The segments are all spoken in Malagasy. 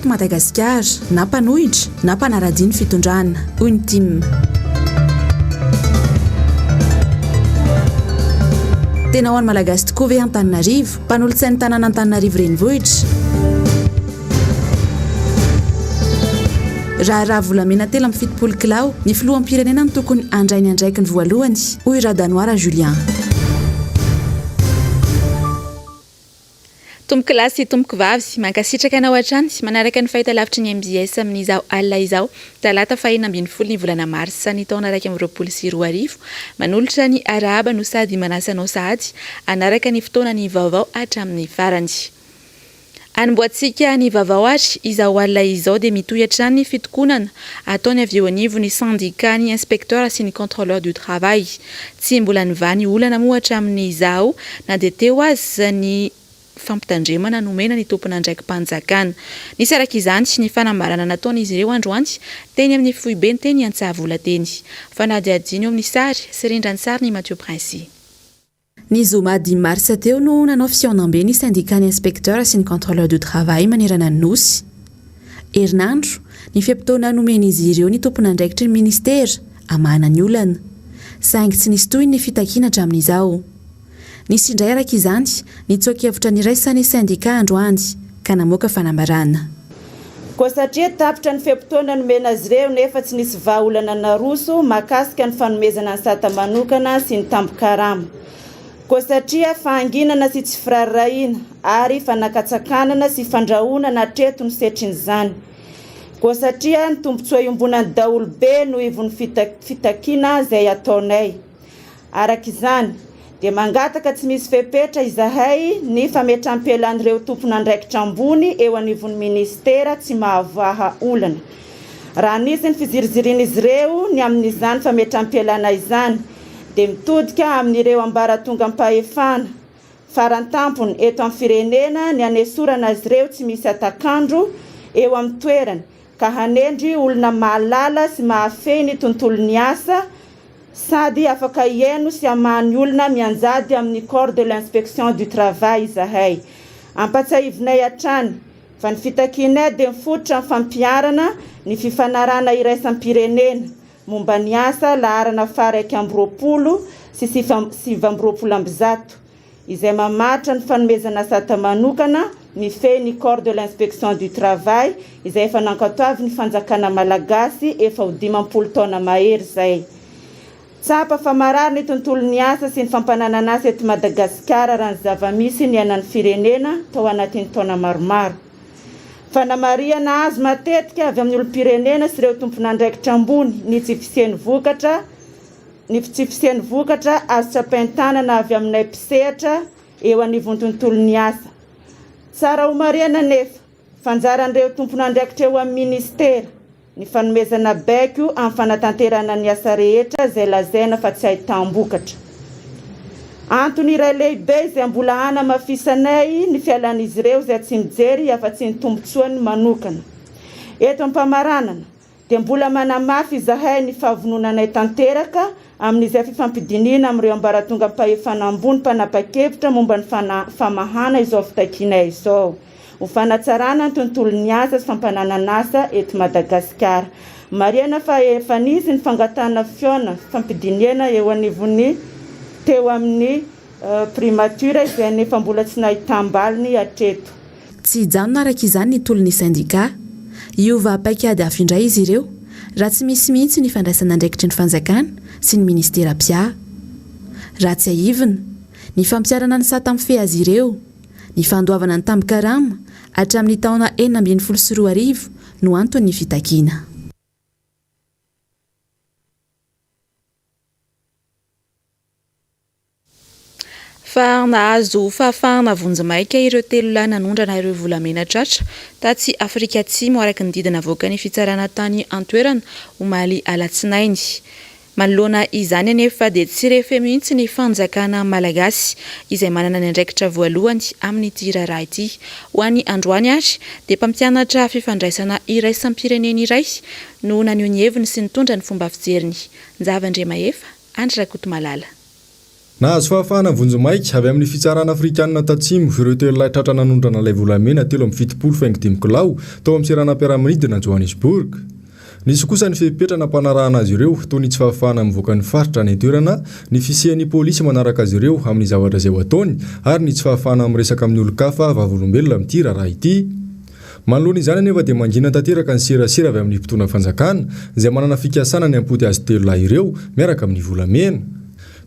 teto Madagasikara na mpanohitra na mpanaradiany fitondrana hoy ny tim. Tena ho an'ny malagasy tokoa ve Antananarivo, mpanolotsain'ny tanàna Antananarivo renivohitra. Raha volamena telo amin'ny 70 kilao ny filoham-pirenena ny tokony andrainy andraiky ny voalohany hoy Radanoara Julien. Tomboky lahy sy tomboky vavy mankasitraka anao hatrany manaraka ny fahitalavitra ny MBS amin'izao alina izao talata 2 ny volana Martsa ny taona 2024 manolotra ny araba no sady manasanao sady anaraka ny fotoanany vaovao hatramin'ny farany. Anamboatsika ny vaovao ary izao alina izao dia mitohy hatrany ny fitokonana ataony avy eo anivo ny syndicat ny inspecteur sy ny contrôleur du travail. Tsy mbola nivany olana moa hatramin'ny izao na dia teo azy ny fampitandremana nomena ny tompona ndraiky mpanjakana. Nisy araka izany ny fanambarana nataon'izy ireo androany teny amin'ny foibe ny teny Antsahavola teny. Fanadiadiny eo amin'ny sary sy rindran'ny sary ny Mathieu Prince. Ny zoma 10 Martsa teo no nanao fihaonam-be ny syndicat ny inspecteur sy ny contrôleur du travail manerana ny nosy. Herinandro ny fiampitoana nomen'izy ireo ny tompona ndraikitry ny ministera amana ny olana. Saingy tsy nisy toy ny fitakiana hatramin'izao. Nisy indray araka izany nitsoakevitra niraisany syndicat androany ka namoaka fanambarana. Koa satria tapitra ny fiampitoana nomena azy ireo nefa tsy nisy vahaolana naroso makasika ny fanomezana ny sata manokana sy ny tambokarama. Koa satria fahanginana sy tsy firariraina ary fanakatsakanana sy fandrahonana hatreto ny setrin'izany. Koa satria ny tombontsoa iombonany daholo be no ivony fitakiana izay ataonay. Araka izany dia mangataka tsy misy fepetra izahay ny fametram-pialan'ireo tompona andraikitra ambony eo anivon'ny ministera tsy mahavaha olana. Raha nisy ny fizirizirian'izy ireo ny amin'izany fametram-pialana izany dia mitodika amin'ireo ambaratonga ampahefana farantampony eto amin'ny firenena ny anesorana azy ireo tsy misy atakandro eo amin'ny toerany ka hanendry olona mahalala sy mahafehy ny tontolon'ny asa sady afaka ieno sy amahany olona mianjady amin'ny corps de l'inspection du travail izahay. Ampatsahivinay hatrany fa ny fitakianay dia mifototra amin'ny fampiarana ny fifanarana iraisam-pirenena momba ny asa laharana faraiky amby 20 sy 20 izay mamatra ny fanomezana sata manokana mifehy ny corps de l'inspection du travail izay efa nankatoavy ny fanjakana malagasy efa ho 15 taona mahery zay. Tsapa famarary ny tontolon'ny asa sy ny fampananana asa eto Madagasikara raha ny zava-misy ny ainan'ny firenena tao anatin'ny taona maromaro. Fanamariana azy matetika avy amin'ny olom-pirenena sy ireo tompona andraikitra ambony ny tsy fisian'ny vokatra azo tsapain-tanana avy aminay mpisehatra eo anivon'ny tontolon'ny asa. Tsara ho mariana nefa fanjaran'ireo tompona andraikitra eo amin'ny ministera ny fanomezana baiko amin'ny fanatanterana ny asa rehetra izay lazaina fa tsy ahitam-bokatra. Antony iray lehibe izay mbola hanamafisanay ny fialan'izy ireo izay tsy mijery afa-tsy ny tombotsoany manokana. Eto am-pamaranana dia mbola manamafy izahay ny fahavononanay tanteraka amin'izay fifampidinina amin'ireo ambaratonga ampahefana ambony mpanapa-kevitra momba ny famahana izao fitakianay izao. Ho fanatsarana ny tontolon'ny asa sy fampananana asa eto Madagasikara. Mariana fa efa nisy ny fangatana fiona fampidiniana eo anivon'ny teo amin'ny primature izay nefa mbola tsy nahitam-baliny hatreto. Tsy hijanona araka izany ny tolon'ny syndicat. Iova paikady hafa indray izy ireo raha tsy misy mihitsy ny fandraisana andraikitry ny fanjakana sy ny ministera pia. Raha tsy aivina ny fampiarana ny sata mifehy azy ireo, ny fandoavana ny tambokarama hatramin'ny taona 2024 no antony ny fitakiana. Fa nahazo fahafahana vonjamaika ireo telo lahy nanondrana ireo volamena tratra taty Afrika Atsimo araka ny didina avoaka ny fitsarana tany antoerana omaly alatsinainy. Manoloana izany anefa dia tsy rehefa mihitsy ny fanjakana malagasy izay manana ny andraikitra voalohany amin'ny raharaha ity. Ho an'ny androany ary dia mpampianatra fifandraisana iraisam-pirenena iray no naneho ny heviny sy nitondra ny fomba fijeriny. Nzava-ndrema efa Andry Rakoto Malala. Nahazo fahafahana vonjomaika avy amin'ny fitsarana afrikanina tatsimo ireo telo lahy tratra nanondrana ilay volamena telo amin'ny fitopolo faingo dimy kilao tao amin'ny seranam-piaraminidina Johannesburg. Nisy kosa ny fepetrana mpanarahana azy ireo toy ny tsy fahafahana mivoaka ny faritra ny toerana, ny fisian'ny polisy manaraka azy ireo amin'ny zavatra izay ho ataony ary ny tsy fahafahana miresaka amin'ny olon-kafa vavolombelona amin'ity raharaha ity. Manoloana izany anefa dia mangina tanteraka ny serasera avy amin'ny mpitona fanjakana izay manana fikasana ny ampody azy telo lahy ireo miaraka amin'ny volamena.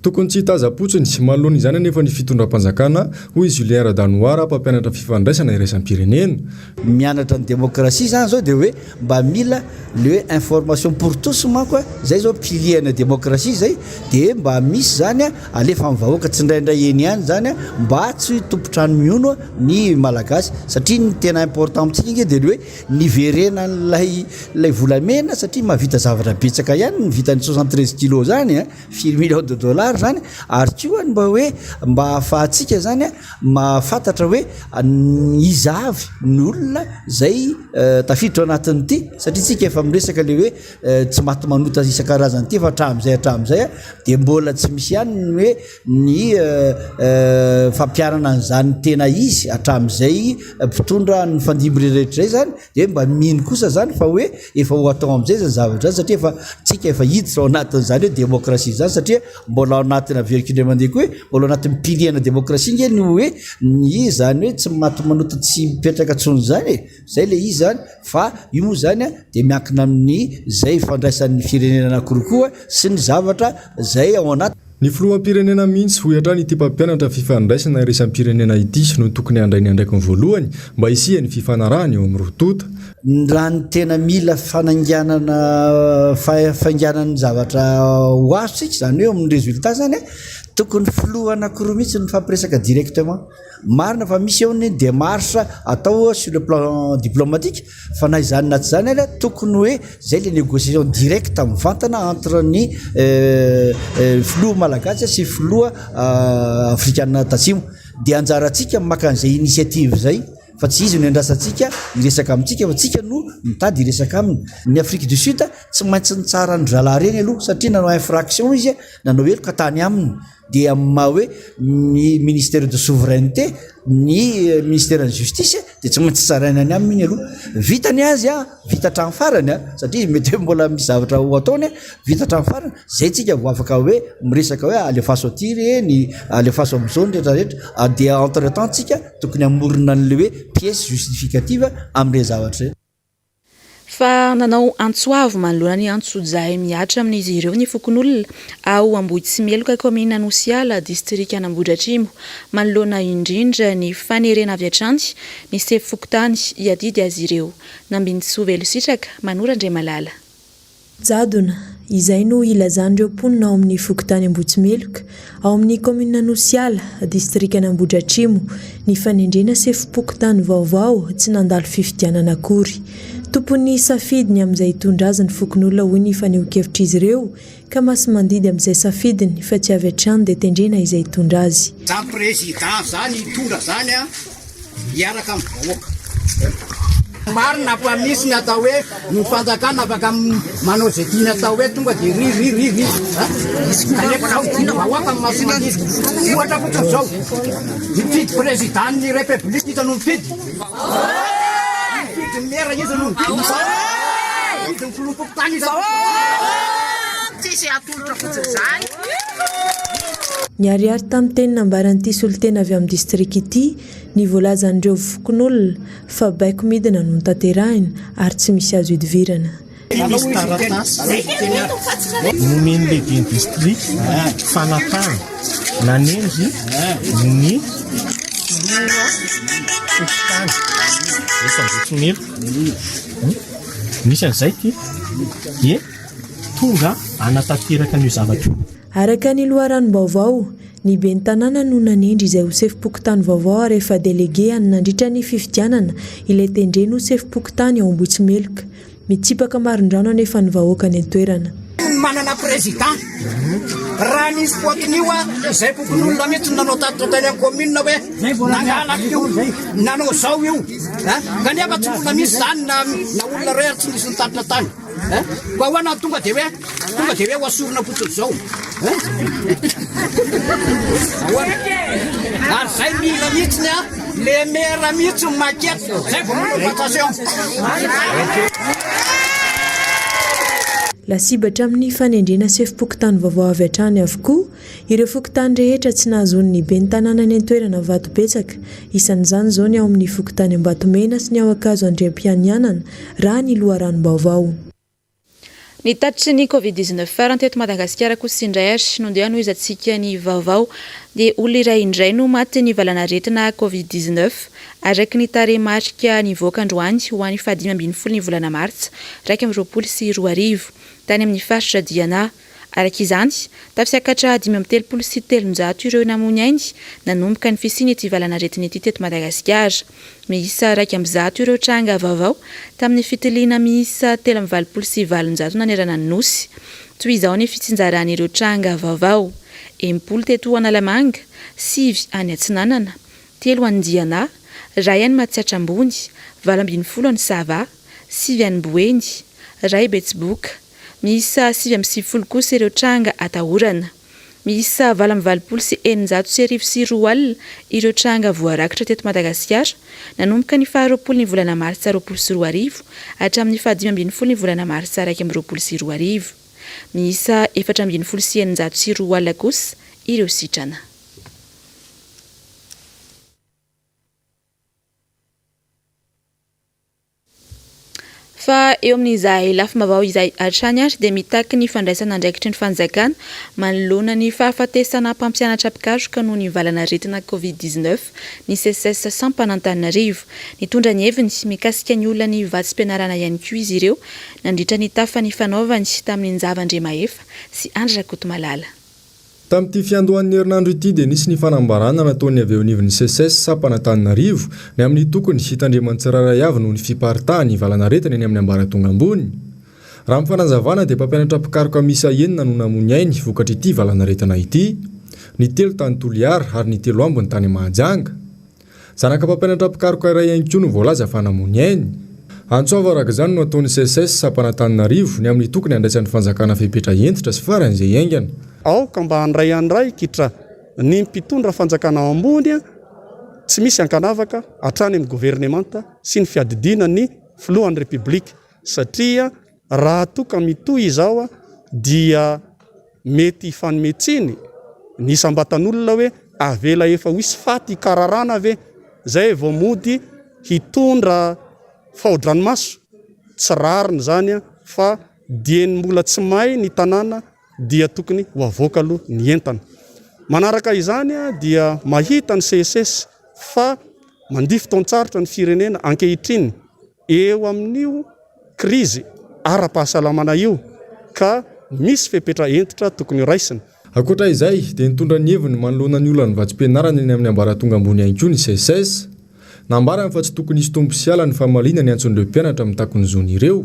Tokony tsy hitaza-potsiny manoloana izany anefa ny fitondram-panjakana hoy Julien Radanoira mpampianatra fifandraisana iraisam-pirenena. Mianatra ny démocratie zany zao dia hoe mba mila le information pour tous manko zay zao pilier na démocratie zay dia mba misy zany alefa amin'ny vahoaka tsy indraindray eny ihany zany mba tsy tompotrano miono ny malagasy satria ny tena important amintsika inge dia hoe niverena lay volamena satria mahavita zavatra betsaka ihany ny vitany 73 kilo zany 4 millions de dollars zany ary koa mba hoe mba ahafahantsika zany mahafantatra hoe izavy ny olona zay tafiditra anatin'ity satria tsika efa miresaka le hoe tsy maty manota isan-karazany ity fa hatramin'izay dia mbola tsy misy ihany hoe ny fampiarana an'izany tena izy hatramin'izay mpitondra ny fandimby rehetra zay zany dia mba mino kosa zany fa hoe efa ho atao amin'izay zany zavatra zany satria efa tsika efa hiditra ao anatin'izany hoe démocratie zany satria mbola ao anatina verikindray mandeha koa hoe mbola ao anatin'ny pilier na démocratie nge ny hoe ny zany hoe tsy maty manota tsy mipetraka tsony zany zay le izy zany fa io moa zany dia miankina amin'ny zay fandraisan'ny firenena anankiroa sy ny zavatra zay ao anaty. Ny filoham-pirenena mihitsy ho hatrany ity mpampianatra fifandraisana iraisam-pirenena ity no tokony handrainy andraikiny voalohany mba hisiany fifanarahany eo amin'ny rotota. Raha ny tena mila fananganana fanganany zavatra ho azontsika zany hoe amin'ny résultat zany tokony filoha anankiroa mihitsy ny fampiresaka directement. Marina fa misy eo ny démarche atao sur le plan diplomatique fa na izany na tsy zany ala tokony hoe zay le négociation directe mivantana entre ny filoha malagasy sy filoha afrikanina tatsimo dia anjarantsika maka an'izay initiative zay fa tsy izy no andrasantsika iresaka amintsika fa tsika no mitady iresaka aminy. Ny Afrique du Sud tsy maintsy ny tsara ny drala reny aloha satria nanao infraction izy nanao eloka tany aminy dia maha hoe ny ministère de souveraineté ny ministère de justice dia tsy maintsy tsaraina any aminy aloha vitany azy vita hatrany farany satria mety hoe mbola misy zavatra ho ataony vita hatrany farany zay tsika vo afaka hoe miresaka hoe alefaso aty reny alefaso amin'izao ny rehetrarehetra dia entre temps tsika tokony amorona an'le hoe pièce justificative amin'ireny zavatra reny. Fa nanao antsoavo manoloana ny antsojahay miatra amin'izy ireo ny fokon'olona ao Amboditsimeloka commune Anosiala district Anambohidratrimo manoloana indrindra ny fanerena avy hatrany ny sefy fokotany hiadidy azy ireo Nambintsovelo sitraka Manorandre Malala. Jadona izay no ilazandreo mponina ao amin'ny fokotany Amboditsimeloka ao amin'ny commune Anosiala district Anambohidratrimo ny fanendrena sefy fokotany vaovao tsy nandalo fifidianana akory. Topony safidiny amin'izay hitondra azy ny fokon'olona hoy ny faneho-kevitra izy ireo ka masy mandidy amin'izay safidiny fa tsy avy hatrany dia tendrena izay hitondra azy. Zany président zany hitondra zany hiaraka amin'ny vahoaka. Marina fa misy ny atao hoe ny fanjakana afaka manao zay tiany atao hoe tonga dia ry. Kanefa vahoaka ny masina izy. Ohatra fotsiny zao mifidy président ny république hitanao mifidy. Mera izy no ny filompokotany izy tsisy atolotra fotsiny zany. Niariary tamin'ny teny nambaran'ity solitena avy amin'ny district ity ny voalazan'ireo fokon'olona fa baiko midina no tanterahina ary tsy misy azo idivirana. Misy taratasy nomeny lehibe district fanatana nanenzy ny fokotany efa Amboditsimeloka misy an'izay ty dia tonga anatanteraka an'io zavatra. Araka ny loharanom-baovao ny ben'ny tanàna no nanendry izay ho sefim-pokotany vaovao rehefa délégué any nandritra ny fifidianana ilay tendreny ho sefim-pokotany ao Amboditsimeloka mitsipaka marindrano anefa ny vahoaka ny toerana. Manana président raha nisy poatin'io a zay kokon'olona mihitsy nanao tatratany commune hoe nangalaka io nanao zao io kanefa tsy olona misy zany na olona rery tsy nisy nitatitra tany fa hoana tonga de hoe hoasorona fotsiny zao ary zay mila mihitsiny a le maire mihitsy maquette zay vao manao passation lasibatra amin'ny fanendrena sy efipokotany vaovao avy hatrany avokoa ireo fokotany rehetra tsy nahazon'ny be ny tanàna ny antoerana vato betsaka isan'izany zao ny ao amin'ny fokotany Ambatomena sy ny ao ankazo Andriampianianana raha ny loharanom-baovao. Ny tatitry ny Covid-19 farany teto Madagasikara kosa sindray ary nondeha nohizantsika ny vaovao dia olona iray indray no maty ny valanaretina Covid-19 araka ny tarehimarika nivoaka androany ho an'ny 5 ny volana Martsa 2020 tany amin'ny faritra Diana. Araka izany, tafisiakatra 537 ireo namony ainy nanomboka ny fisiany ity valanaretina ity teto Madagasikara. Miisa 200 ireo tranga vaovao tamin'ny fitiliana miisa 327 nanerana ny nosy. Toy izao ny fitsinjaran'ireo tranga vaovao: 10 teto Analamanga, 9 any Atsinanana, 3 any Diana, 2 any Matsiatrambony, 20 any Sava, 9 any Boeny, 2 Betsiboka. Miisa 7 kosa ireo tranga atahorana. Miisa 920 ireo tranga voarakitra teto Madagasikara nanomboka ny 20 ny volana Martsa 2020 hatramin'ny 15 ny volana Martsa 2020. Miisa 420 kosa ireo sitrana. Fa eo amin'izay lafim-baovao izay hatrany ary dia mitaky ny fandraisana andraikitry ny fanjakana manoloana ny fahafatesana mpampianatra mpikaroka noho ny valanaretina Covid-19 ny CSS Sampanan-Taninarivo. Nitondra ny heviny mikasika ny olona ny vatsim-pianarana ihany koa izy ireo nandritra ny tafany fanaovany tamin'ny Nzava-Andriamaefa sy Andra Kotomalala. Tamin'ity fiandohan'ny herinandro ity dia nisy ny fanambarana nataony avy eo anivon'ny CSS Sampanan-Taninarivo ny amin'ny tokony hitandriaman-tsiraray avy noho ny fiparitahany valanaretina eny amin'ny ambaratonga ambony. Raha mifanazavana dia mpampianatra mpikaroka miisa 9 no namony ainy vokatra ity valanaretina ity, ny 3 tany Toliara ary ny 3 ambony tany Mahajanga. Zanaka mpampianatra mpikaroka iray ihany koa no voalaza fa namony ainy. Antsova araka izany no ataon'ny CSS Sampanan-Taninarivo ny amin'ny tokony handraisan'ny fanjakana fepetra entitra sy faran'izay aingana. Ka mba handray kitra ny mpitondra fanjakana ao ambony tsy misy ankanavaka hatrany amin'ny gouvernemanta sy ny fiadidina ny filohan'ny republika satria raha toka mitoy izao dia mety fanometsiny ny sambatan'olona hoe avela efa hoisy faty kararana ave zay vao mody hitondra fahodranomaso tsy rariny zany fa dieny mbola tsy may ny tanàna dia tokony ho avoaka aloha ny entana. Manaraka izany dia mahita ny CSS fa mandihy fotoan-tsarotra ny firenena ankehitriny eo amin'io krizy ara-pahasalamana io ka misy fepetra entitra tokony raisina. Akoatra izay dia nitondra ny heviny manoloana ny olona ny vatsim-pianarana eny amin'ny ambaratonga ambony ihany koa ny CSS. Nambarany fa tsy tokony hisy tombo sy ala ny famalina ny antson'ireo mpianatra amin'ny takon'izony ireo.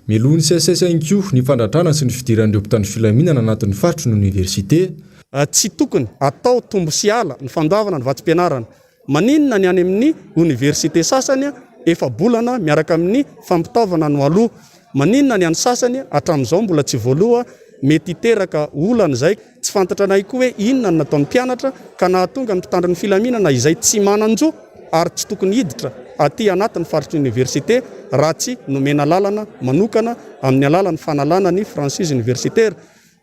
Milohan'ny CSS ihany koa ny fandratrana sy ny fidiran'ireo mpitandro filaminana anatin'ny faritry ny oniversite. Tsy tokony atao tombo sy ala ny fandavana ny vatsim-pianarana. Maninona ny any amin'ny oniversite sasany efa bolana miaraka amin'ny fampitaovana no aloha. Maninona ny any sasany hatramin'izao mbola tsy voaloha mety hiteraka olana izay tsy fantatra anay koa hoe inona ny nataon'ny mpianatra ka nahatonga ny mpitandro ny filaminana izay tsy mananjo ary tsy tokony hiditra aty anatin'ny faritry oniversite raha tsy nomena lalana manokana amin'ny alalan'ny fanalana ny franchise universitaire.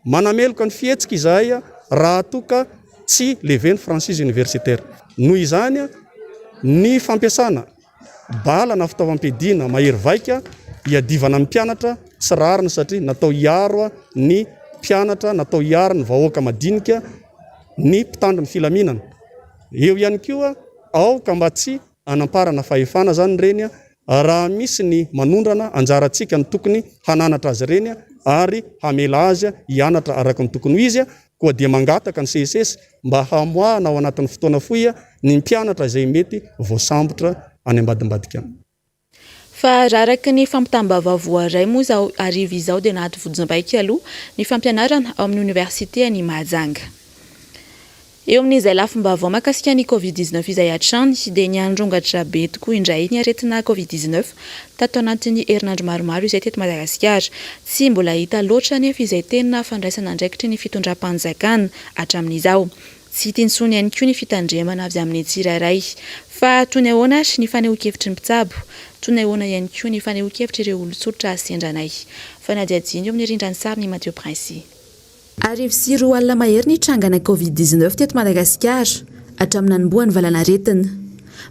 Manameloka ny fihetsika izahay raha toka tsy leven'ny franchise universitaire. Noho izany ny fampiasana bala na fitaovam-piadiana mahery vaika hiadivana amin'ny mpianatra tsy rariny satria natao hiaro ny mpianatra, natao hiaro ny vahoaka madinika ny mpitandro ny filaminana. Eo ihany koa ka mba tsy anamparana fahefana zany reny raha misy ny manondrana anjarantsika ny tokony hananatra azy reny ary hamela azy hianatra araka ny tokony ho izy koa dia mangataka ny CSS mba hamoahana ao anatin'ny fotoana fohy ny mpianatra izay mety voasambotra any ambadimbadika. fa raraky ny fampitambavavoa ray moa zao arivo izao dia nahaty vodimbaiky aloha ny fampianarana ao amin'ny université any Mahajanga. Eo amin'izay lafim-baovao mahakasika ny Covid-19 izay hatrany dia niandrongatra be tokoa indray ny aretina Covid-19 tato anatin'ny herinandro maromaro izay teto Madagasikara. Tsy mbola hita loatra nefa izay tena fandraisana andraikitry ny fitondram-panjakana hatramin'izao. Tsy tinsony ihany koa ny fitandremana avy amin'ny tsirairay fa toy ny ahoana ny fanehoan-kevitry ny mpitsabo, toy ny ahoana ihany koa ny fanehoan-kevitry ireo olon-tsotra sendranay. Fanadiadiny eo amin'ny rindran'ny sary ny Mathieu Prince. Arivo sy roa alina mahery ny trangana Covid-19 teto Madagasikara hatramin'ny anombohan'ny valanaretina.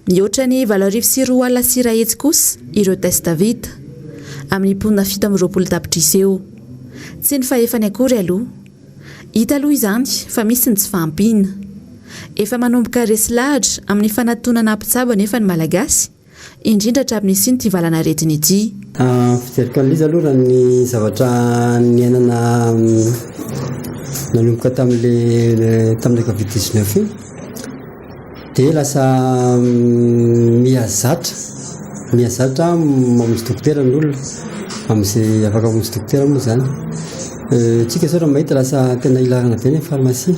Mihoatra ny 4 sy 2 alina sy 1 hetsy kosa ireo testa vita amin'ny mponina 720 tapitrisa eo. Tsy ny fahefany akory aloha. Hita aloha izany fa misy ny tsy fahampiana. Efa manomboka resy lahatra amin'ny fanatonana mpitsabo nefa ny malagasy indrindra hatramin'ny siny ty valanaretina ity. Fijerika an'izy aloha raha ny zavatra niainana nanomboka tamin'ilay Covid-19 iny dia lasa mihazatra mamonjy dokotera ny olona amin'izay afaka mamonjy dokotera moa zany. Tsika zao raha mahita lasa tena ilarana be ny pharmacie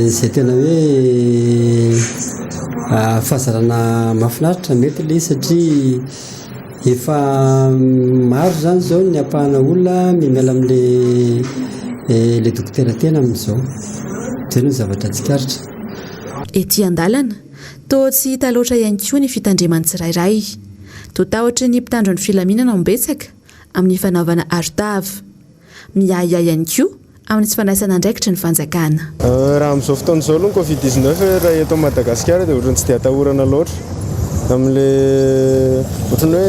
izay tena hoe fahazarana mahafinaritra mety ilay satria efa maro zany zao ny ampahana olona miala amin'ilay dokotera tena amin'izao. Dia no zavatra tsikaritra. Ety an-dalana toa tsy hita loatra ihany koa ny fitandremany tsirairay. Toa tahotra ny mpitandro ny filaminana ambetsaka amin'ny fanaovana arotava. Miahiahy ihany koa amin'ny tsy fandraisana andraikitry ny fanjakana. Raha amin'izao fotoana izao aloha Covid-19 raha eto Madagasikara dia ohatrany tsy dia atahorana loatra. Amin'ilay ohatrany hoe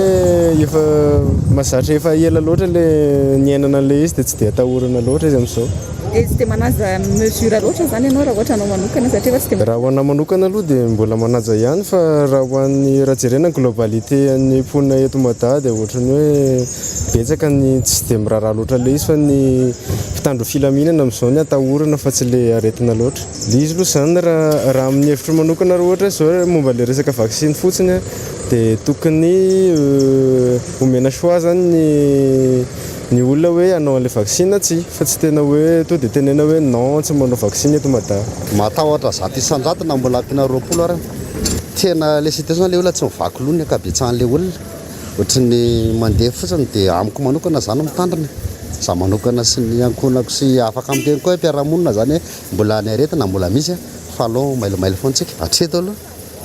efa mahazatra efa ela loatra ilay niainana an'ilay izy dia tsy dia atahorana loatra izy amin'izao. Tsy dia manaja mesura loatra zany ianao raha ohatra anao manokana satria tsy dia raha ho anao manokana aloha dia mbola manaja ihany fa raha ho an'ny raha jerena globalité an'ny mponina eto Madà dia ohatrany hoe betsaka ny tsy dia miraharaha loatra ilay izy fa ny mpitandro filaminana amin'izao ny atahorana fa tsy ilay aretina loatra. Ilay izy aloha zany raha amin'ny hevitro manokana raha ohatra izao momba ilay resaka vaksiny fotsiny dia tokony omena choix zany ny olona hoe hanao an'ilay vaksina tsy fa tsy tena hoe to dia tenena hoe non tsy manao vaksiny eto Madà. Matahotra zato isan-jato na mbola ampina 20 ary tena ilay situation ilay olona tsy mivaky loha ny ankabetsahan'ilay olona ohatrany mandeha fotsiny dia amiko manokana zany mitandrina za manokana sy ny ankonako sy afaka aminteny koa mpiarahamonina zany mbola ny aretina mbola misy fa aloha mailomailo foantsika hatreto aloha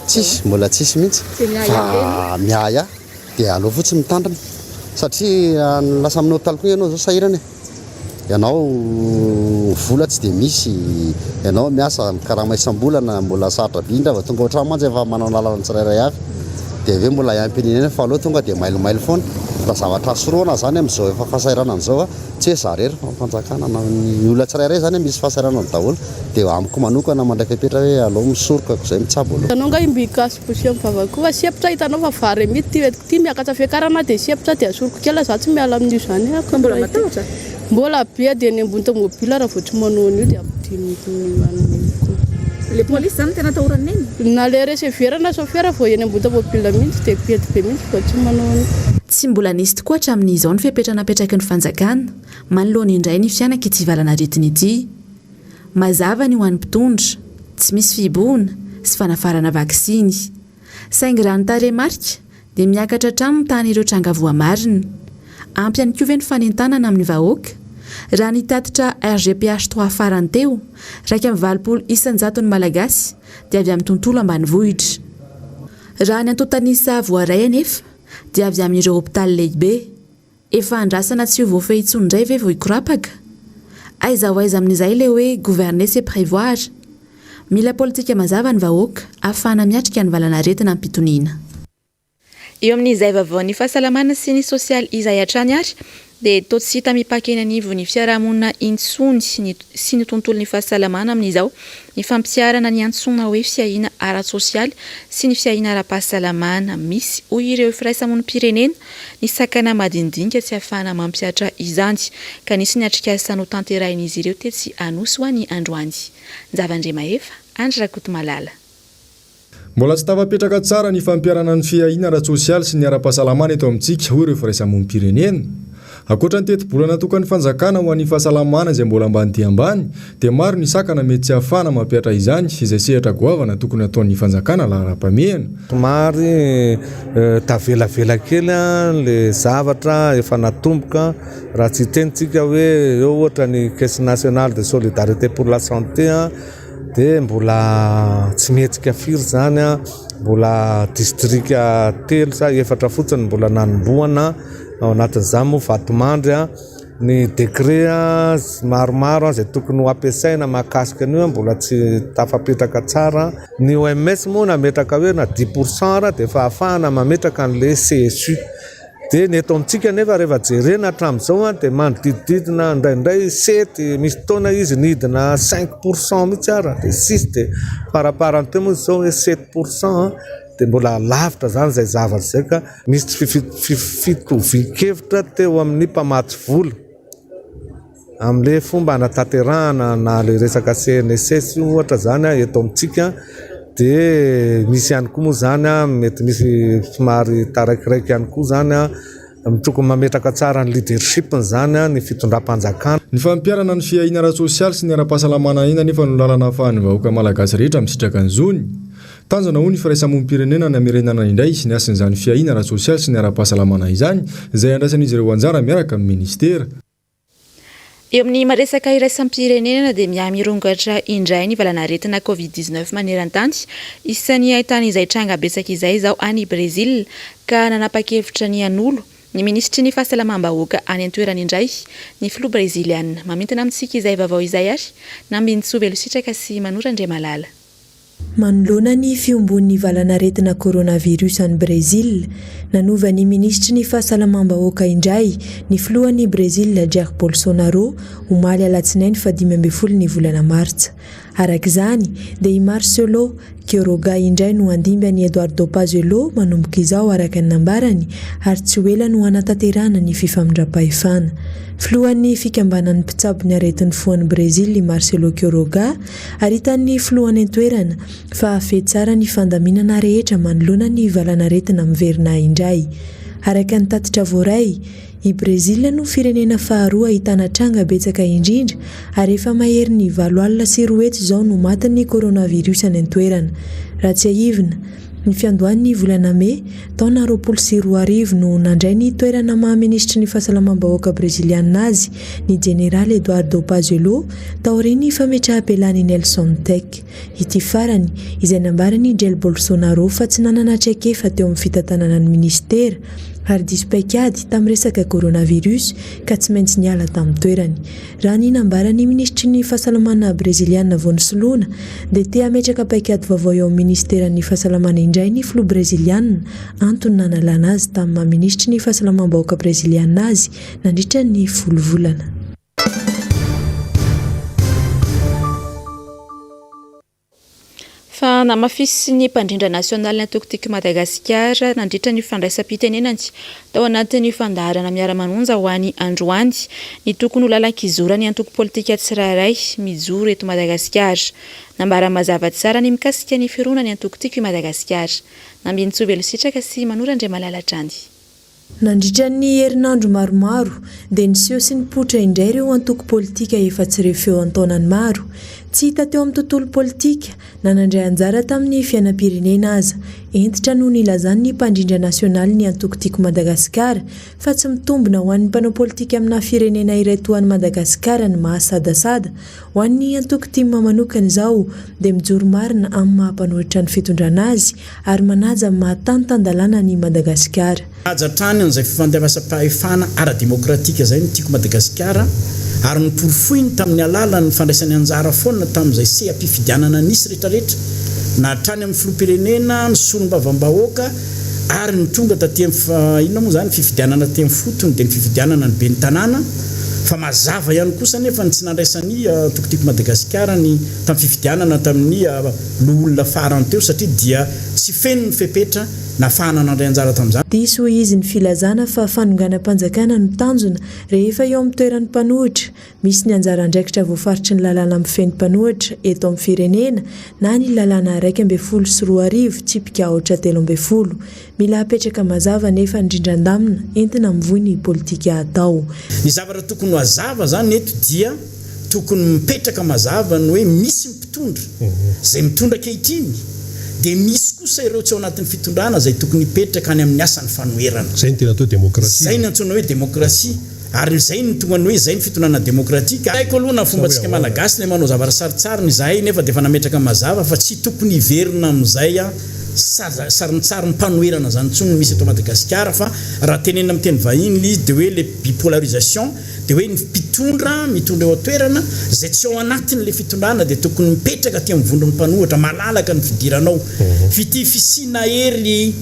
tsisy mbola tsisy mihitsy fa miaya dia aloha fotsiny mitandrina satria lasa amin'ny hôpitaly koa ianao zao sahirana ianao vola tsy dia misy ianao miasa karama isam-bolana mbola saratra bindra va tonga ohatrany mantsy efa manao lalana tsirairay avy dia hoe mbola iampinenena fa aloha tonga dia mailomailo foana raha zavatra soroana zany amin'izao efa fahasairana an'izao tsy hoe zarery fampanjakana na ny olona tsirairay zany misy fahasairana ny daholo dia amiko manokana mandraiky petra hoe aloha misoroka izay mitsabo aloha. Itanao nga imbikasy position mivavaka fa siapitra hitanao fa vary mity ty miakatra fiakarana dia siapitra dia asoroko kely za tsy miala amin'io zany mbola matahotra mbola be dia ny ambony tomobila raha vao tsy manao an'io dia ampidiny le polisy zany tena atahorana iny na le reseverana chauffeur vao eny ambony tomobila mihitsy dia pety be mihitsy vao tsy manao an'io. Tsy mbola nisy tokoa hatramin'izao ny fipetranapetraky ny fanjakana manoloana indray ny fianaka ity valanaretina ity. Mazava ny ho an'ny mpitondra tsy misy fiboana sy fanafarana vaksiny. Saingy raha ny tarehimarika dia miakatra hatrany tany ireo tranga voamarina. Ampy ihany koa ve ny fanentanana amin'ny vahoaka raha nitatitra RGPH 3 farany teo 220 ny malagasy dia avy amin'ny tontolo ambanivohitra. Raha ny antotanisa voaray anefa dia avy amin'ireo hôpitaly lehibe efa andrasana tsy ho voafehitsony indray ve vao hikorapaka. Aiza ho aiza amin'izay ilay hoe gouverner c'est prévoir. Mila politika mazava ny vahoaka ahafahana miatrika ny valanaretina ampitoniana. Eo amin'izay vaovao ny fahasalamana sy ny sosialy izay hatrany ary dia toa tsy hita mipakena anivo ny fiarahamonina intsony sy ny tontolon'ny fahasalamana amin'izao ny fampiarana ny antsona hoe fiahina ara-sosialy sy ny fiahina ara-pahasalamana misy hoy ireo firaisamonim-pirenena ny sakana madindinika tsy ahafahana mampiatra izany ka nisy ny atrikasany ho tanterahin'izy ireo tetsy anosy ho any androany. Nzavandrema efa Andry Rakoto Malala. Mbola tsy tafapetraka tsara ny fampiarana ny fiahiana ara-tsosialy sy ny ara-pahasalamana eto amintsika hoy ireo firaisamonim-pirenena. Ankoatra ny teti-bolana tokany fanjakana ho an'ny fahasalamana izay mbola ambany dia ambany, dia maro ny sakana mety tsy ahafana mampiatra izany izay sehatra goavana tokony ataon'ny fanjakana lahara-pamehana. Somary tavelavela kely le zavatra efa natomboka raha tsy tentsika hoe eo ohatra ny caisse nationale de solidarité pour la santé dia mbola tsy mihetsika firy zany mbola district telo sa efatra fotsiny mbola nanomboana ao anatin'izany moa vatomandry ny décret maromaro izay tokony ho ampiasaina mahakasika an'io mbola tsy tafapetraka tsara. Ny OMS moa nametraka hoe na 10% dia efa ahafahana mametraka an'le CSU. Dia ny eto amintsika nefa rehefa jerena hatramin'izao dia manodidididina indraindray 7 misy taona izy nidina 5% mihitsy ara dia 6 dia paraparany teo moa izao hoe 7%. Dia mbola lavitra zany izay zavatra izay ka misy fitovian-kevitra teo amin'ny mpamatsy vola amin'le fomba hanatanterahana na le resaka CNSS ohatra zany eto amintsika. Dia misy ihany koa moa zany mety misy somary taraikiraiky ihany koa zany mitokony mametraka tsara ny leadership zany ny fitondram-panjakana. Ny fampiarana ny fiahiana ara-tsosialy sy ny ara-pahasalamana ina nefa no lalana ahafahany vahoaka malagasy rehetra misitraka ny zony. Tanjona ho ny firaisamonim-pirenena ny amerenana indray sy ny asin'izany fiahiana ara-tsosialy sy ny ara-pahasalamana izany izay andraisan'izy ireo anjara miaraka amin'ny ministera. Eo amin'ny maresaka iraisam-pirenena dia mihamirongatra indray ny valanaretina COVID-19 maneran-tany. Isan'ny ahitana izay tranga betsaka izay izao any Brésil ka nanapa-kevitra ny an'olo ny ministry ny fahasalamam-bahoaka any an-toerana indray ny filoha breziliana. Mamintana amintsika izay vaovao izay ary nambintsovy Elositraka sy Manora Andriamalala. Manoloana ny fiombon'ny valanaretina coronavirus any Brésil, nanova ny ministry ny fahasalamam-bahoaka indray ny filohan'ny Brésil Jair Bolsonaro omaly alatsinainy 15 ny volana Martsa. Arak'izany dia i Marcelo Quiroga indray no andimby any Eduardo Pazuello manomboka izao araka ny nambarany ary tsy ho ela no hanatanterahana ny fifamindram-pahefana. Filohan'ny fikambanan'ny mpitsabo ny aretin'ny foan'ny Brésil i Marcelo Quiroga aritan'ny filohan'ny toerana fa afety tsara ny fandaminana rehetra manoloana ny valanaretina miverina indray. Araka ny tatitra voaray, i Brésil no firenena faharoa ahitana tranga betsaka indrindra ary efa mahery ny 7 zao no matin'ny coronavirus any an-toerana. Raha tsy ahivina, ny fiandohan'ny volana May taona 2020 no nandray ny toerana maha-ministry ny fahasalamam-bahoaka breziliana azy ny General Eduardo Pazuello taorian'ny fametraha-pelany Nelson Tec. Ity farany izay nambarany Jair Bolsonaro fa tsy nanana traikefa teo amin'ny fitantanana ny ministera ary diso paikady tamin'ny resaka coronavirus ka tsy maintsy niala tamin'ny toerany. Raha ny nambarany ministry ny fahasalamana breziliana vao nisoloana dia te hametraka paikady vaovao eo amin'ny ministeran'ny fahasalamana indray ny filoha breziliana antony nanalana azy tamin'ny maha-ministry ny fahasalamam-bahoaka breziliana azy nandritra ny 10 volana. Fa namafisy ny mpandrindra nasionaly natokotiko Madagasikara nandritra ny fandraisam-pitenenany tao anatin'ny fandaharana miara-manonja ho an'ny androany ny tokony ho lalankizorany antoko politika tsirairay mijoro eto Madagasikara. Nambara mazava tsara ny mikasika ny fironany antokotiko Madagasikara. Nambintsovy Elositraka sy Manora Andriamalala Trany. Nandritra ny herinandro maromaro dia niseho sy nipoitra indray ireo antoko politika efa tsy refeo antaonany maro. Tsy hita teo amin'ny tontolo politika na nandray anjara tamin'ny fiainam-pirenena aza. Entitra no nilazan'ny mpandrindra nasionaly ny antokotiko Madagasikara fa tsy mitombina ho an'ny mpanao politika amina firenena iray toan'ny Madagasikara ny mahasadasada. Ho an'ny antokotimo manokana izao dia mijoro marina amin'ny mahampanohitra ny fitondrana azy ary manaja amin'ny mahatanitandalana ny Madagasikara. Ajatrany an'izay fifandevasa-pahefana ara-demokratika izay ny tiako Madagasikara ary niporofoiny tamin'ny alalan'ny fandraisany anjara foana tamin'izay seha-pifidianana nisy rehetrarehetra na hatrany amin'ny filoham-pirenena ny solombavam-bahoaka ary ny tonga taty inona moa zany fifidianana teny fotony dia ny fifidianana ny ben'ny tanàna fa mazava ihany kosa nefa ny tsy nandraisany tokotiko Madagasikara ny tamin'ny fifidianana tamin'ny olona farany teo satria dia tsy feno ny fepetra nafahana nandray anjara tamin'izany. Diso izy ny filazana fa fanonganam-panjakana no tanjona rehefa eo amin'ny toeran'ny mpanohitra misy ny anjara andraikitra voafaritry ny lalàna mifeny mpanohitra eto amin'ny firenena na ny lalàna 1.4 tsipika 3.10 mila apetraka mazava nefa indrindran-damina entina mivoy ny politika atao. Ny zavatra tokony hazava zany eto dia tokony mipetraka mazava ny hoe misy mpitondra zay mitondra kehitriny dia misy kosa ireo tsy ao anatin'ny fitondrana zay tokony hipetraka any amin'ny asany fanoherana. Zay ny tena atao demokrasia. Zay ny antsoina hoe demokrasia. Ary zay ny tonga ny hoe zay ny fitondrana demokratika. Haiko aloha na fombatsika malagasy le manao zavatra saritsary ny zahay nefa dia efa nametraka mazava fa tsy tokony hiverina amin'izay sarintsary ny mpanoherana zany tsony misy eto Madagasikara fa raha tenena amin'ny teny vahiny izy dia hoe le bipolarisation dia hoe ny mitondra eo toerana zay tsy ao anatin'le fitondrana dia tokony mipetraka aty amin'ny vondron'ny mpanohitra malalaka ny fidiranao fisina hery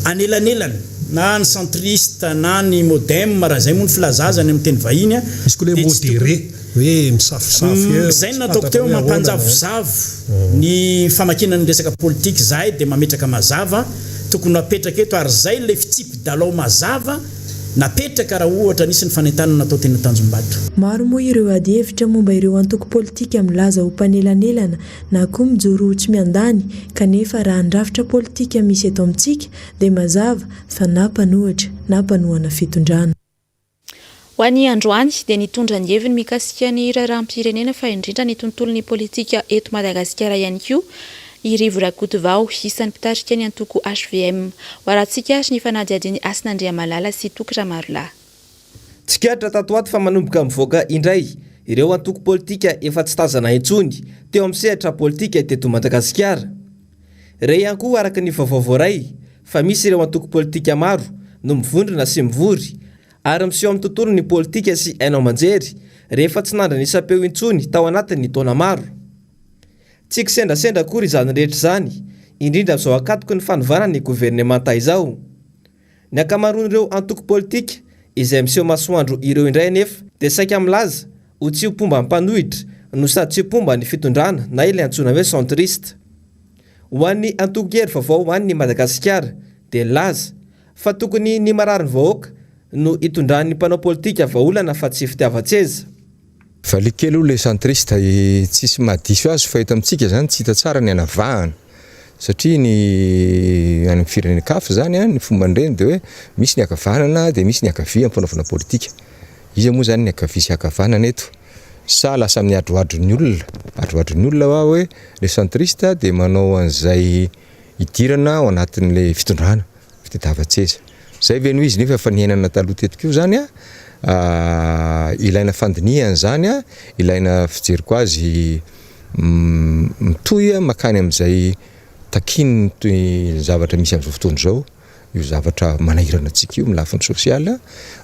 anelanelany na ny centriste na ny modem raha zay moa ny filazazany amin'ny teny vahiny misy koa le modéré hoe misafisafy zay nataoko teo mampanjavozavo ny famakinany resaka politika zahay dia mametraka mazava tokony apetraka eto ary zay le fitsipy-dalao mazava napetraka raha ohatra nisy ny fanentanana natao tena tanjom-bato. Maro moa ireo ady hevitra momba ireo antoko politika milaza ho mpanelanelana na koa mijoro tsy miandany kanefa raha andrafitra politika misy eto amintsika dia mazava fa na mpanohitra na mpanohana fitondrana. Ho an'ny androany dia nitondra ny heviny mikasika ny raharam-pirenena fa indrindra ny tontolon'ny politika eto Madagasikara ihany koa irivo Vaovao isan'ny mpitarika ny antoko HVM hoarantsika ny fanadihadiany Asin'Andriamalala sy Tokra Marolahy. Tsikatra tato ato fa manomboka mivoaka indray ireo antoko politika efa tsy tazana intsony teo amin'ny sehatra politika teto Madagasikara. Ray ihany koa araka ny vaovao ray fa misy ireo antoko politika maro no mivondrona sy mivory ary miseho amin'ny tontolon'ny politika sy hainao manjery rehefa tsy nandra nisapeo intsony tao anatin'ny taona maro. Tsy kisendrasendra kory izany rehetra izany indrindra amin'izao akatoko ny fanovana ny governemanta izao. Ny akamaroan'ireo antoko politika izay miseho masoandro ireo indray nefa dia saika milaza ho tsy ho pomba mpanohitra no sady tsy ho pomba ny fitondrana na ilay antsoina hoe centriste. Ho an'ny antoko kely vaovao ho an'ny Madagasikara dia laza fa tokony ny marary ny vahoaka no hitondran'ny mpanao politika vahaolana fa tsy fitiavan-tseza. Valikely io le centriste tsisy mahadiso azy fa eto amintsika zany tsy hita tsara ny anavahana satria ny any firenekafa zany ny fomba ndreny dia hoe misy ny akavanana dia misy ny akavia ampanaovana politika. Izy moa zany ny akavia sy akavanana eto sa lasa amin'ny adroadron'ny olona wa hoe le centriste dia manao an'izay idirana ao anatin'le fitondrana fitadiavan-tseza. Zay ve no izy nefa efa niainana taloha tetik io zany ilaina fandiniana zany ilaina fijeriko azy mitoy makany amin'izay takiny ny zavatra misy amin'izao fotoana izao io zavatra manahirana antsika io milafiny sosialy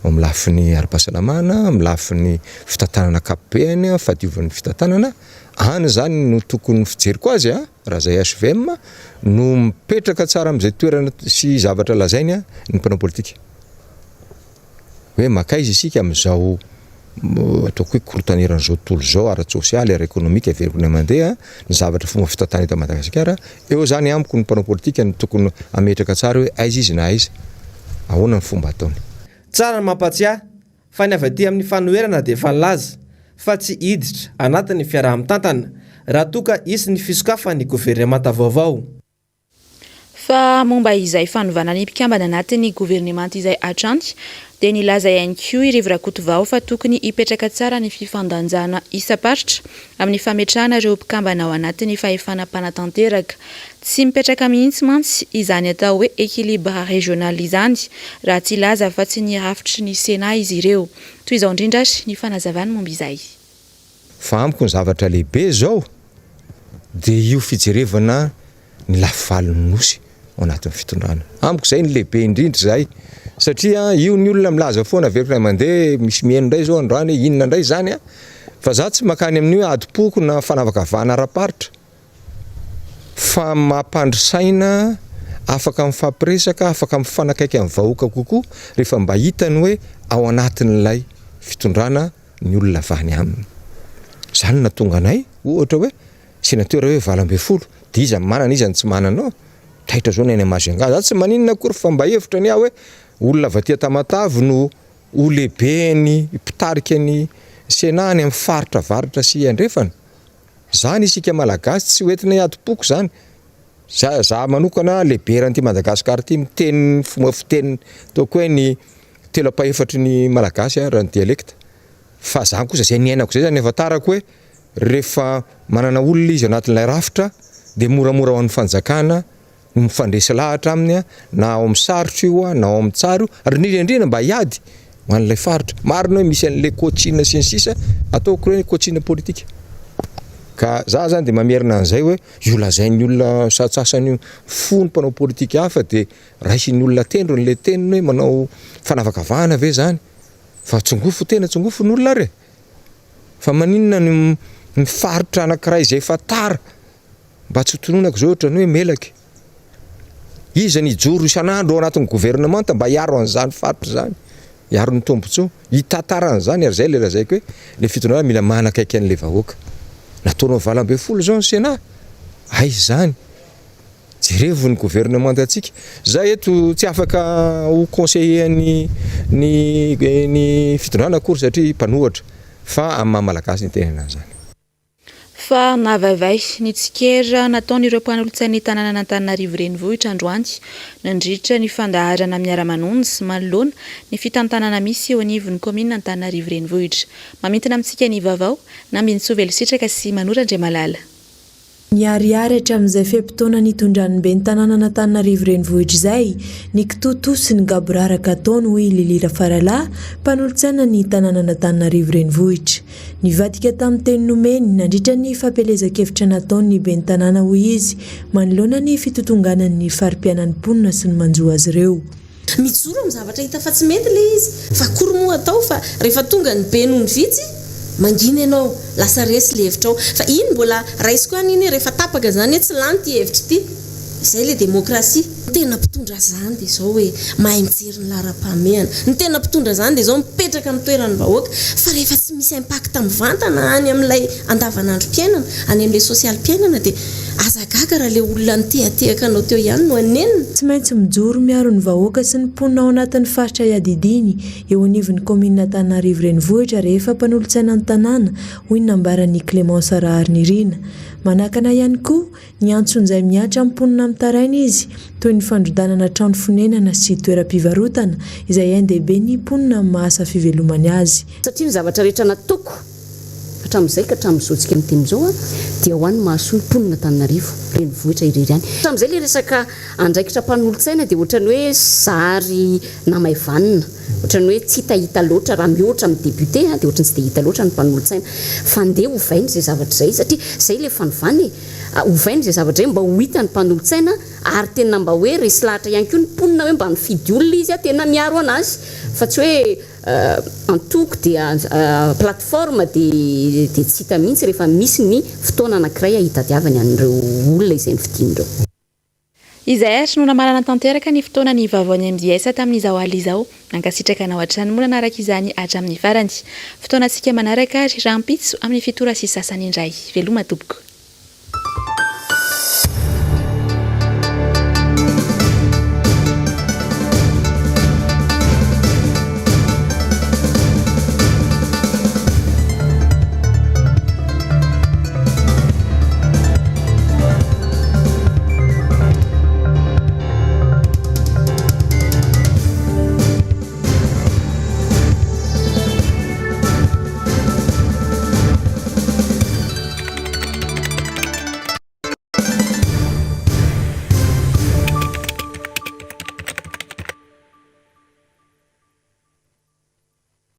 milafiny ara-pahasalamana milafiny fitantanana ankapobeny fadiovan'ny fitantanana any zany no tokony fijeriko azy raha zay HVM no mipetraka tsara amin'izay toerana sy zavatra lazainy ny mpanao politika hoe maka izy isika amin'izao ataoko hoe korotaneran'izao tontolo izao ara-tsosialy ara-ekonomika everina mandeha ny zavatra fomba fitantana eto Madagasikara eo zany amiko ny mpanao politika no tokony ametraka tsara hoe aiza izy na aiza ahoana ny fomba ataony. Tsara ny mampatsiahy fa ny avy aty amin'ny fanoherana dia efa nilaza fa tsy hiditra anatin'ny fiaraha-mitantana raha toka isy ny fisokafan'ny governemanta vaovao. Fa momba izay fanovana ny mpikambana anatin'ny governemanta izay atranty dia nilaza ihany koa irivo Vaovao fa tokony hipetraka tsara ny fifandanjana isaparitra amin'ny fametrahana ireo mpikambana ao anatin'ny fahefana mpanatanteraka. Tsy mipetraka mihitsy mantsy izany atao hoe équilibre régional izany raha tsy laza fa tsy nirafitry ny Sena izy ireo. Toy izao indrindra ny fanazavana momba izay. Fa amiko ny zavatra lehibe zao dia io fijerevana ny lafivalon'ny nosy ao anatin'ny fitondrana. Amiko zay ny lehibe indrindra zay satria io ny olona milaza foana verina mandeha misy mihaino indray zao androany inona indray zany fa za tsy makany amin'io adipoko na fanavakavahana ara-paritra fa mampandrosaina afaka mifampiresaka afaka mifanakaiky amin'ny vahoaka kokoa rehefa mba hitany hoe ao anatin'ilay fitondrana ny olona vany aminy zany na tonga anay ohatra hoe sénateur hoe 20 dia izy manana izy tsy mananao tahitra zao ny Majunga za tsy maninona akory fa mba hevitra ny aho hoe olona vatia Tamatavy no o lehibeny mpitarika ny Sénat any amin'ny faritra varitra sy andrefana zany isika malagasy tsy hoentina hiady-poko zany za manokana lehibe ran'ity Madagasikara ty miteny fomba fiteny taoko hoe ny telo apa-efatra ny malagasy raha ny dialecte fa zany kosa zay niainako zay zany efa tarako hoe rehefa manana olona izy anatin'ilay rafitra dia moramora ho an'ny fanjakana mifandresy lahatra aminy na ao amin'ny sarotra io na ao amin'ny tsara io ary nirendrena mba hiady ho an'ilay faritra marina hoe misy an'ilay coachine sy ny sisa ataoko hoe coachine politique ka za zany dia mamerina an'izay hoe io lazain'ny olona sasany fo ny mpanao politika hafa dia raisin'ny olona tendro n'ilay teniny hoe manao fanavakavahana ve zany fa tsongofo tena tsongofo ny olona re fa maninona ny faritra anankiray izay efa tara mba tsy tononako zao ohatrany hoe Melaky izy ny joro isan'andro ao anatin'ny gouvernement mba hiaro an'izany faritra zany hiaro ny tombotsoa hitantaran'izany ary zay le lazaiko hoe le fitondrana mila manakaiky an'ilay vahoaka nataonao 20 zao ny Sénat ay zany jerevony gouvernement atsika za eto tsy afaka ho conseiller ny fitondrana akory satria mpanohatra fa amin'ny malagasy ny tenana zany fa navaivay ny tsikera nataon'ireo mpanolotsain'ny tanàna n'Antananarivo renivohitra androany nandritra ny fandaharana miara-manonjy manoloana ny fitantanana misy eo anivon'ny commune Antananarivo renivohitra mamintina amintsika ny vaovao na ambiny Tsovely sitraka sy Manorandre Malala Niariary hatramin'izay feim-potoana nitondran'ny ben'ny tanàna n'Antananarivo renivohitra izay ny kitoto sy ny gaboraraka ataony hoy Lilira Faralahy mpanolotsaina ny tanàna n'Antananarivo renivohitra nivadika tamin'ny teny nomeny nandritra ny fampelezan-kevitra nataon'ny ben'ny tanàna hoy izy manoloana ny fitotonganan'ny farim-piainan'ny mponina sy ny manjoa azy ireo mijoro amin'ny zavatra hita fa tsy mety le izy fa akory moa atao fa rehefa tonga ny be noho ny vitsy mangina ianao lasa resy le hevitra ao fa iny mbola raisy koa an'iny rehefa tapaka zany hoe tsy lany ty hevitra ty izay le demokrasia ny tena mpitondra zany dia zao hoe mahay mijery ny laram-pahamehana ny tena mpitondra zany dia zao mipetraka amin'ny toerany vahoaka fa rehefa tsy misy impact mivantana any amin'ilay andavanandro-piainana any amin'ilay sosialim-piainana dia azagaga raha le olona nitehatehaka anao teo ihany no anenina tsy maintsy mijoro miaro ny vahoaka sy ny mponina ao anatin'ny faritra iadidiny eo anivon'ny commune Antananarivo renivohitra rehefa mpanolotsaina ny tanàna hoy nambaran'ny Clémence Raharnirina manakana ihany koa ny antson'izay miatra mponina mitaraina izy toy ny fandrodanana trano fonenana sy toeram-pivarotana izay NDB ny mponina mahasa fivelomany azy satria ny zavatra rehetra nataoko hatramin'izay ka hatramin'izao tsika miteny izao dia ho an'ny mahasoa ny mponina Antananarivo renivohitra irery any hatramin'izay le resaka andraikitra mpanolotsaina dia ohatrany hoe sary namaivanina ohatrany hoe tsy hitahita loatra raha mihoatra amin'ny député dia ohatrany tsy dia hita loatra ny mpanolotsaina fa ndeha hovainy izay zavatra izay satria izay le fanovany hovainy izay zavatra izay mba ho hita ny mpanolotsaina ary tena mba hoe resy lahatra ihany koa ny mponina hoe mba mifidy olona izy tena miaro anazy fa tsy hoe antoko dia plateforme dia tsy hita mihitsy rehefa misy ny fotoana anankiray hitadiavany an'ireo olona izay ny fidin'ireo izay ary no namanana tanteraka ny fotoana ny Vaovao MBS tamin'izao aly izao nankasitraka anao hatrany moa nanaraka izany hatramin'ny farany fotoana antsika manaraka ry rampitso amin'ny fitora sy sasany indray veloma tompoko